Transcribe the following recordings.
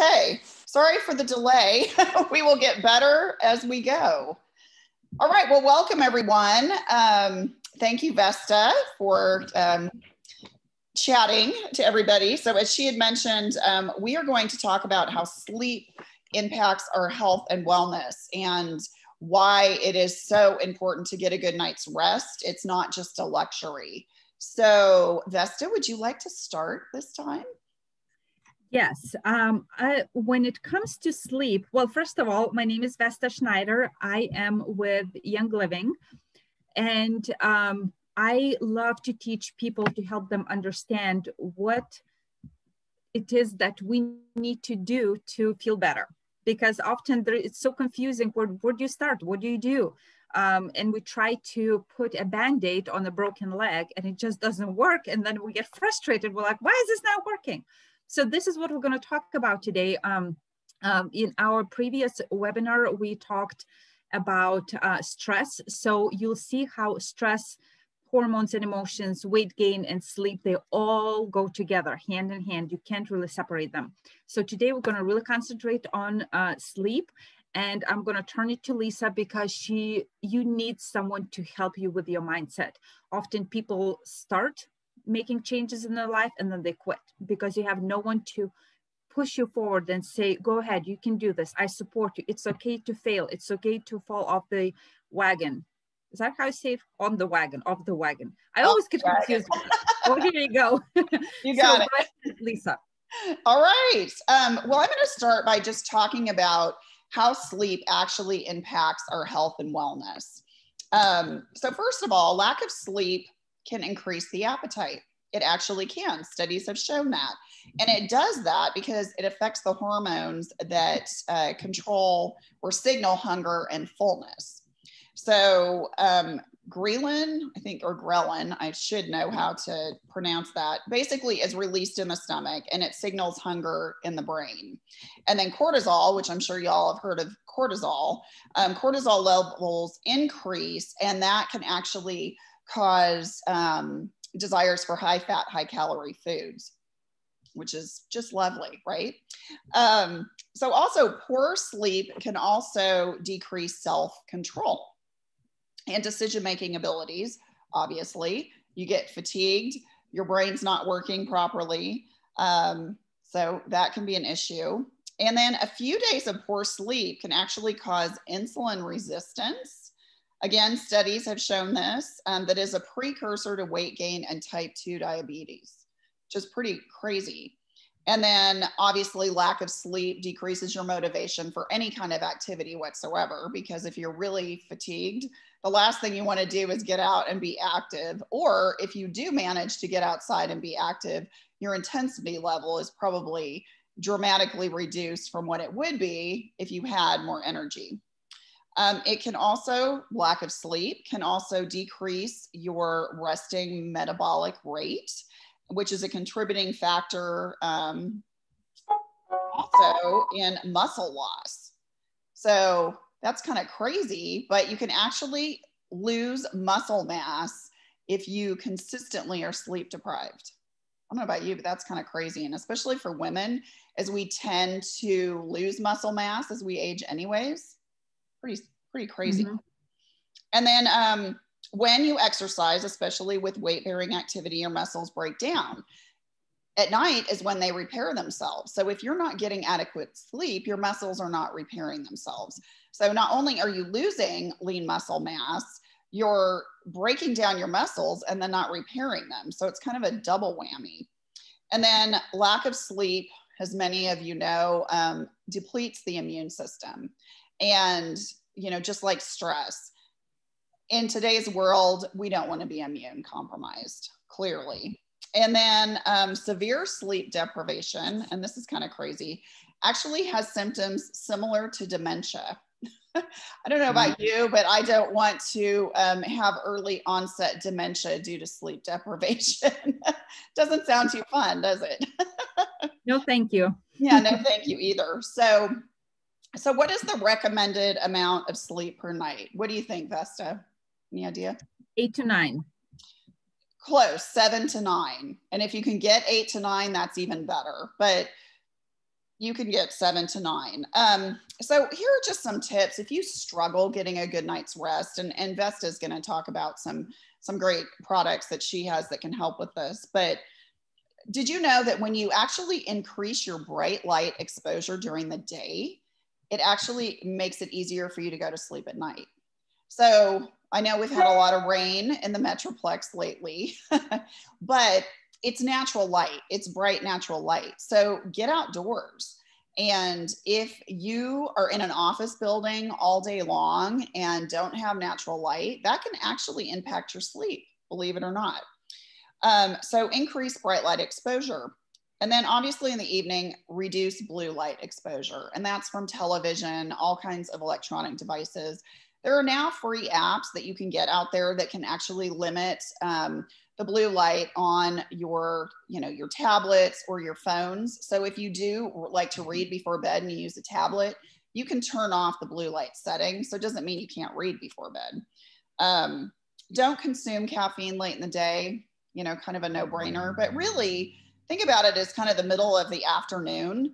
Okay, sorry for the delay. We will get better as we go. All right, well, welcome everyone. Thank you, Vesta, for chatting to everybody. So as she had mentioned, we are going to talk about how sleep impacts our health and wellness and why it is so important to get a good night's rest. It's not just a luxury. So Vesta, would you like to start this time? Yes. When it comes to sleep, well, first of all, my name is Vesta Schneider. I am with Young Living, and I love to teach people to help them understand what it is that we need to do to feel better. Because often it's so confusing. Where do you start? What do you do? And we try to put a Band-Aid on a broken leg and it just doesn't work. And then we get frustrated. We're like, why is this not working? So this is what we're going to talk about today. In our previous webinar, we talked about stress. So you'll see how stress, hormones and emotions, weight gain and sleep, they all go together hand in hand. You can't really separate them. So today we're going to really concentrate on sleep. And I'm going to turn it to Lisa because you need someone to help you with your mindset. Often people start making changes in their life and then they quit because you have no one to push you forward and say, go ahead, you can do this. I support you. It's okay to fail. It's okay to fall off the wagon. Is that how I say it? On the wagon, off the wagon. I always get confused. Oh, here you go. You got it. Lisa. All right. Well, I'm going to start by just talking about how sleep actually impacts our health and wellness. So first of all, lack of sleep can increase the appetite. It actually can. Studies have shown that. And it does that because it affects the hormones that control or signal hunger and fullness. So ghrelin, I think, or ghrelin, I should know how to pronounce that, basically is released in the stomach and it signals hunger in the brain. And then cortisol, which I'm sure y'all have heard of cortisol, cortisol levels increase and that can actually cause desires for high fat, high calorie foods, which is just lovely, right? So also poor sleep can also decrease self-control and decision-making abilities. Obviously, you get fatigued, your brain's not working properly. So that can be an issue. And then a few days of poor sleep can actually cause insulin resistance. Again, studies have shown this, that is a precursor to weight gain and type 2 diabetes, which is pretty crazy. And then obviously lack of sleep decreases your motivation for any kind of activity whatsoever, because if you're really fatigued, the last thing you want to do is get out and be active. Or if you do manage to get outside and be active, your intensity level is probably dramatically reduced from what it would be if you had more energy. It can also, lack of sleep can also decrease your resting metabolic rate, which is a contributing factor also in muscle loss. So that's kind of crazy, but you can actually lose muscle mass if you consistently are sleep deprived. I don't know about you, but that's kind of crazy. And especially for women, as we tend to lose muscle mass as we age anyways, pretty crazy. Mm-hmm. And then when you exercise, especially with weight-bearing activity, your muscles break down. At night is when they repair themselves. So if you're not getting adequate sleep, your muscles are not repairing themselves. So not only are you losing lean muscle mass, you're breaking down your muscles and then not repairing them. So it's kind of a double whammy. And then lack of sleep, as many of you know, depletes the immune system. And, you know, just like stress, in today's world, we don't want to be immune compromised, clearly. And then severe sleep deprivation, and this is kind of crazy, actually has symptoms similar to dementia. I don't know about you, but I don't want to have early onset dementia due to sleep deprivation. Doesn't sound too fun, does it? No, thank you. Yeah, no, thank you either. So what is the recommended amount of sleep per night? What do you think, Vesta? Any idea? 8 to 9. Close, 7 to 9. And if you can get 8 to 9, that's even better. But You can get 7 to 9. So here are just some tips. If you struggle getting a good night's rest, and Vesta is going to talk about some great products that she has that can help with this. But did you know that when you actually increase your bright light exposure during the day, it actually makes it easier for you to go to sleep at night? So I know we've had a lot of rain in the Metroplex lately, but it's natural light. It's bright natural light. So get outdoors. And if you are in an office building all day long and don't have natural light, that can actually impact your sleep, believe it or not. So increase bright light exposure. And then obviously in the evening, reduce blue light exposure. And that's from television, all kinds of electronic devices. There are now free apps that you can get out there that can actually limit the blue light on your tablets or your phones. So if you do like to read before bed and you use a tablet, you can turn off the blue light setting. So it doesn't mean you can't read before bed. Don't consume caffeine late in the day, kind of a no-brainer, but really think about it as kind of the middle of the afternoon.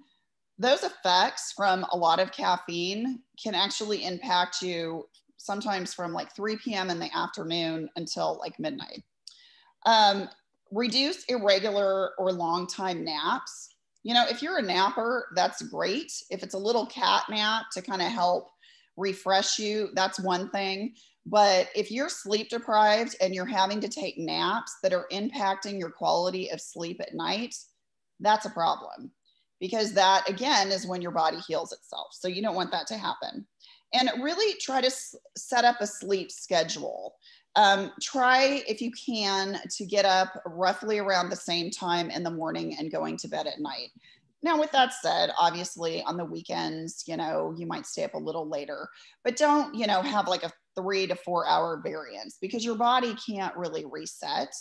Those effects from a lot of caffeine can actually impact you sometimes from like 3 p.m. in the afternoon until like midnight. Reduce irregular or long time naps. If you're a napper, that's great. If it's a little cat nap to kind of help refresh you, that's one thing. But if you're sleep deprived and you're having to take naps that are impacting your quality of sleep at night, that's a problem, because that again is when your body heals itself. So you don't want that to happen. And really try to set up a sleep schedule. Try, if you can, to get up roughly around the same time in the morning and going to bed at night. Now, with that said, obviously on the weekends, you might stay up a little later, but don't, have like a 3 to 4 hour variance, because your body can't really reset.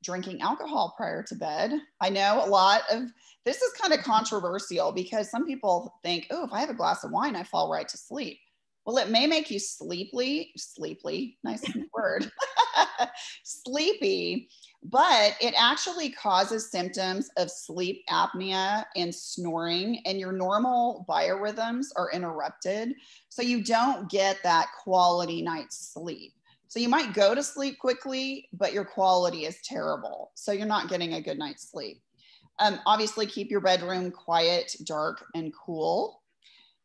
Drinking alcohol prior to bed. I know a lot of this is kind of controversial, because some people think, oh, if I have a glass of wine, I fall right to sleep. Well, it may make you sleepy, nice word, sleepy, but it actually causes symptoms of sleep apnea and snoring, and your normal biorhythms are interrupted. So you don't get that quality night's sleep. So you might go to sleep quickly, but your quality is terrible. So you're not getting a good night's sleep. Obviously, keep your bedroom quiet, dark, and cool.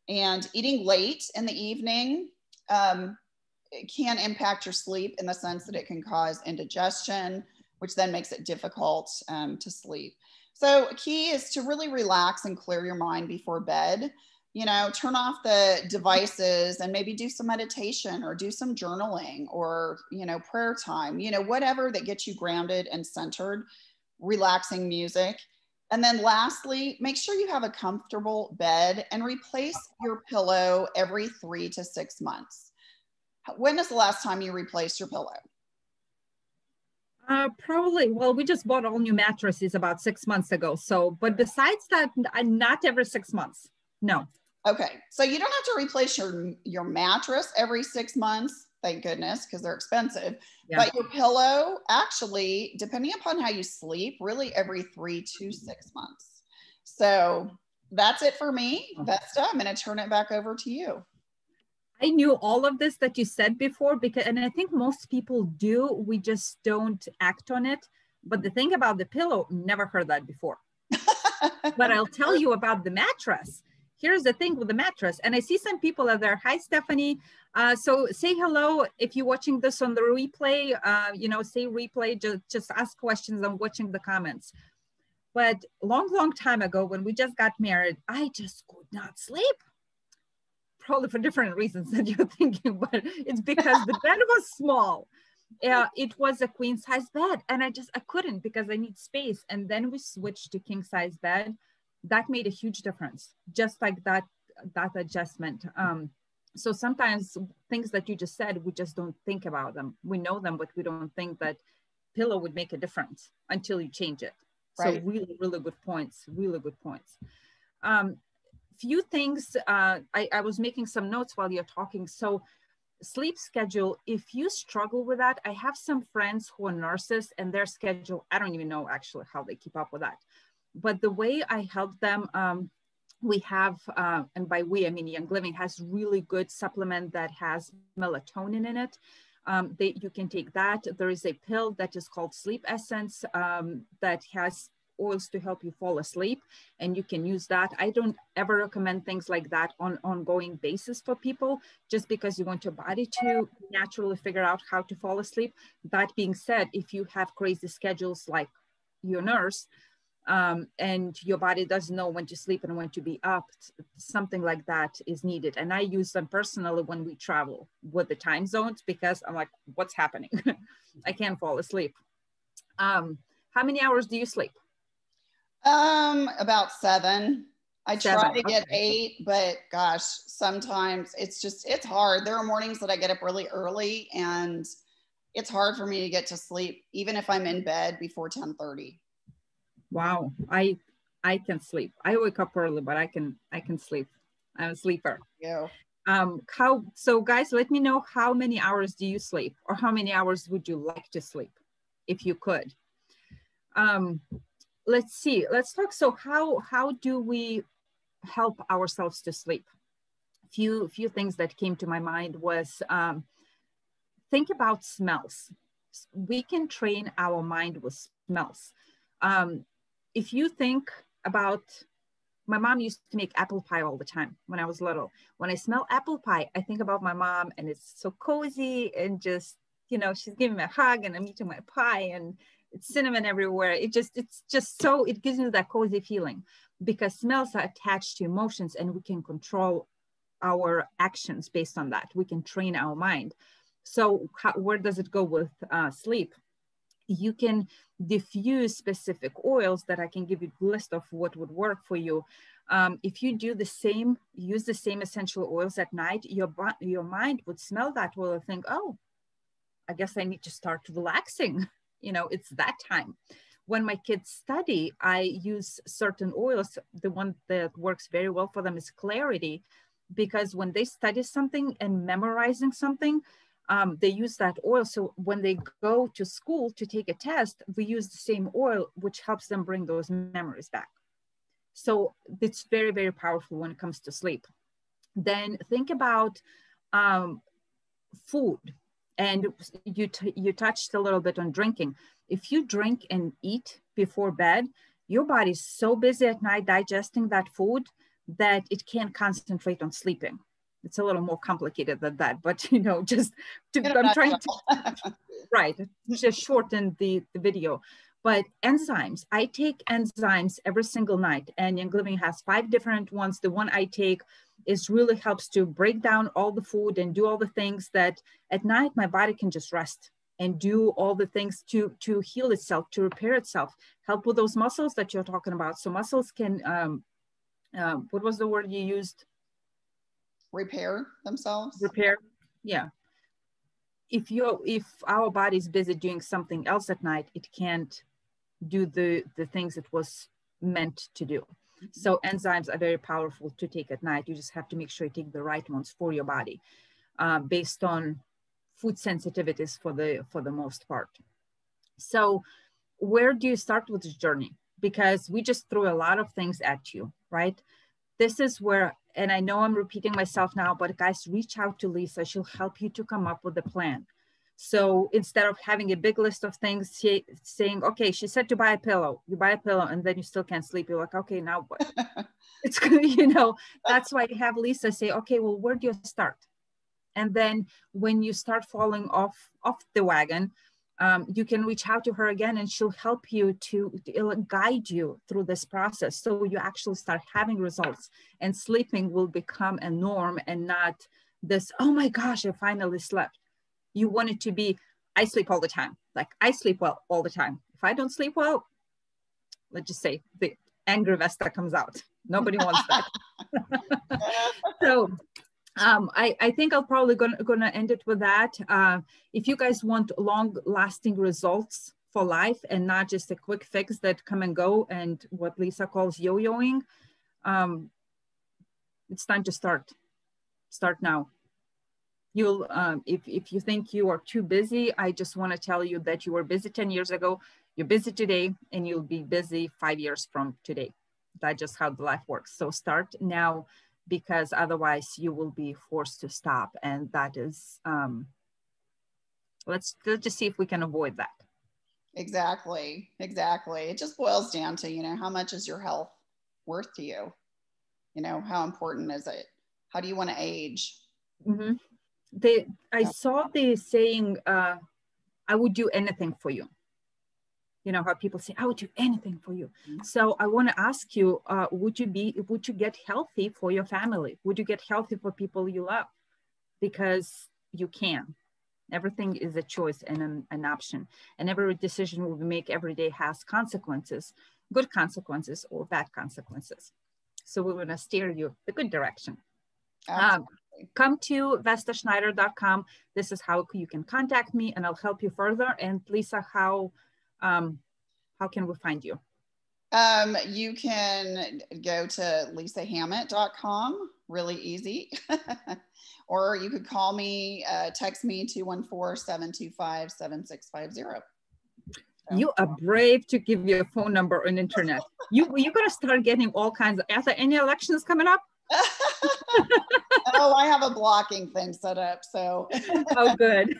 And eating late in the evening can impact your sleep in the sense that it can cause indigestion, which then makes it difficult to sleep. So key is to really relax and clear your mind before bed. Turn off the devices and maybe do some meditation or do some journaling or, prayer time, whatever that gets you grounded and centered, relaxing music. And then lastly, make sure you have a comfortable bed and replace your pillow every 3 to 6 months. When is the last time you replaced your pillow? Probably, well, we just bought all new mattresses about 6 months ago. So, but besides that, not every 6 months. No. Okay. So you don't have to replace your mattress every 6 months. Thank goodness, because they're expensive. Yeah. But your pillow, actually, depending upon how you sleep, really every 3 to 6 months. So that's it for me. Vesta, I'm going to turn it back over to you. I knew all of this that you said before, and I think most people do. We just don't act on it. But the thing about the pillow, never heard that before. But I'll tell you about the mattress. Here's the thing with the mattress. And I see some people out there. Hi, Stephanie. So say hello if you're watching this on the replay. Say replay, just ask questions. I'm watching the comments. But long time ago, when we just got married, I just could not sleep. Probably for different reasons that you're thinking, but it's because the bed was small. It was a queen size bed, and I couldn't, because I need space. And then we switched to king size bed. That made a huge difference, just like that adjustment. So sometimes things that you just said, we just don't think about them. We know them, but we don't think that pillow would make a difference until you change it. Right. So really, really good points, really good points. Few things, I was making some notes while you're talking. So sleep schedule, if you struggle with that, I have some friends who are nurses, and their schedule, I don't even know actually how they keep up with that. But the way I help them, we have, and by we, I mean Young Living has really good supplement that has melatonin in it. You can take that. There is a pill that is called Sleep Essence that has oils to help you fall asleep, and you can use that. I don't ever recommend things like that on an ongoing basis for people, just because you want your body to naturally figure out how to fall asleep. That being said, if you have crazy schedules like your nurse, and your body doesn't know when to sleep and when to be up, something like that is needed. And I use them personally when we travel with the time zones, because I'm like, what's happening? I can't fall asleep. How many hours do you sleep? About 7. I try to get Okay. 8, but gosh, sometimes it's hard. There are mornings that I get up really early, and it's hard for me to get to sleep, even if I'm in bed before 10:30. Wow, I can sleep. I wake up early, but I can sleep. I'm a sleeper. Yeah. So guys, let me know, how many hours do you sleep, or how many hours would you like to sleep if you could? Let's see, let's talk. So how do we help ourselves to sleep? Few things that came to my mind was, think about smells. We can train our mind with smells. If you think about, my mom used to make apple pie all the time when I was little. When I smell apple pie, I think about my mom, and it's so cozy, and just, she's giving me a hug, and I'm eating my pie, and it's cinnamon everywhere. It's just so, it gives me that cozy feeling, because smells are attached to emotions, and we can control our actions based on that. We can train our mind. So where does it go with sleep? You can diffuse specific oils that I can give you a list of what would work for you. If you use the same essential oils at night, your mind would smell that oil and think, oh, I guess I need to start relaxing. It's that time. When my kids study, I use certain oils. The one that works very well for them is Clarity, because when they study something and memorizing something, they use that oil. So when they go to school to take a test, we use the same oil, which helps them bring those memories back. So it's very, very powerful when it comes to sleep. Then think about food. And you touched a little bit on drinking. If you drink and eat before bed, your body's so busy at night digesting that food that it can't concentrate on sleeping. It's a little more complicated than that, but I'm trying to, right, just shorten the video. But enzymes, I take enzymes every single night, and Young Living has 5 different ones. The one I take really helps to break down all the food and do all the things that at night my body can just rest and do all the things to heal itself, to repair itself, help with those muscles that you're talking about. So muscles can, what was the word you used? Repair themselves. Repair. Yeah. If our body's busy doing something else at night, it can't do the things it was meant to do. So enzymes are very powerful to take at night. You just have to make sure you take the right ones for your body, based on food sensitivities for the most part. So where do you start with this journey? Because we just threw a lot of things at you, right? This is where, and I know I'm repeating myself now, but guys, reach out to Lisa. She'll help you to come up with a plan. So instead of having a big list of things, saying, okay, she said to buy a pillow, you buy a pillow and then you still can't sleep. You're like, okay, now what? It's, that's why you have Lisa say, okay, well, where do you start? And then when you start falling off the wagon, you can reach out to her again, and she'll help you to guide you through this process. So you actually start having results, and sleeping will become a norm and not this, oh my gosh, I finally slept. You want it to be, I sleep all the time. Like, I sleep well all the time. If I don't sleep well, let's just say the angry Vesta comes out. Nobody wants that. So I think I'll probably gonna end it with that. If you guys want long-lasting results for life and not just a quick fix that come and go and what Lisa calls yo-yoing, it's time to start. Start now. You'll, if you think you are too busy, I just want to tell you that you were busy 10 years ago. You're busy today and you'll be busy 5 years from today. That's just how the life works. So start now, because otherwise you will be forced to stop. And that is, let's just see if we can avoid that. Exactly. It just boils down to, how much is your health worth to you? How important is it? How do you want to age? Mm-hmm. I saw the saying, I would do anything for you. How people say, I would do anything for you. Mm-hmm. So I want to ask you, would you get healthy for your family? Would you get healthy for people you love? Because you can. Everything is a choice and an option. And every decision we make every day has consequences, good consequences or bad consequences. So we want to steer you the good direction. Come to VestaSchneider.com. This is how you can contact me and I'll help you further. And Lisa, how can we find you? You can go to lisahammett.com, really easy. Or you could call me, text me 214-725-7650. You are brave to give your phone number on internet. You're going to start getting all kinds of, are there any elections coming up? Oh, I have a blocking thing set up, so. Oh, good.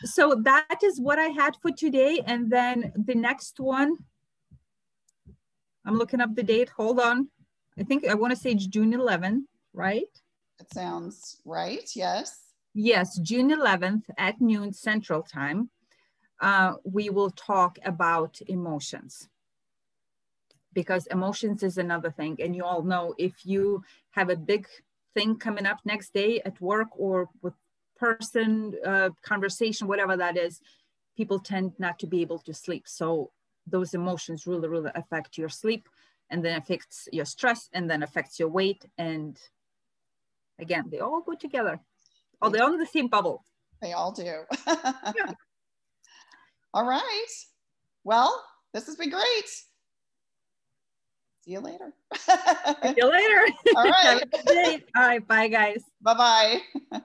So that is what I had for today. And then the next one, I'm looking up the date. Hold on. I think I want to say it's June 11th, right? It sounds right. Yes. Yes, June 11th at noon Central Time. We will talk about emotions, because emotions is another thing. And you all know, if you have a big thing coming up next day at work or with person, conversation, whatever that is, people tend not to be able to sleep. So those emotions really, really affect your sleep, and then affects your stress, and then affects your weight. And again, they all go together. Oh, they're on the same bubble. They all do. Yeah. All right. Well, this has been great. See you later. See you later. All right. Have a good day. All right. Bye, guys. Bye-bye.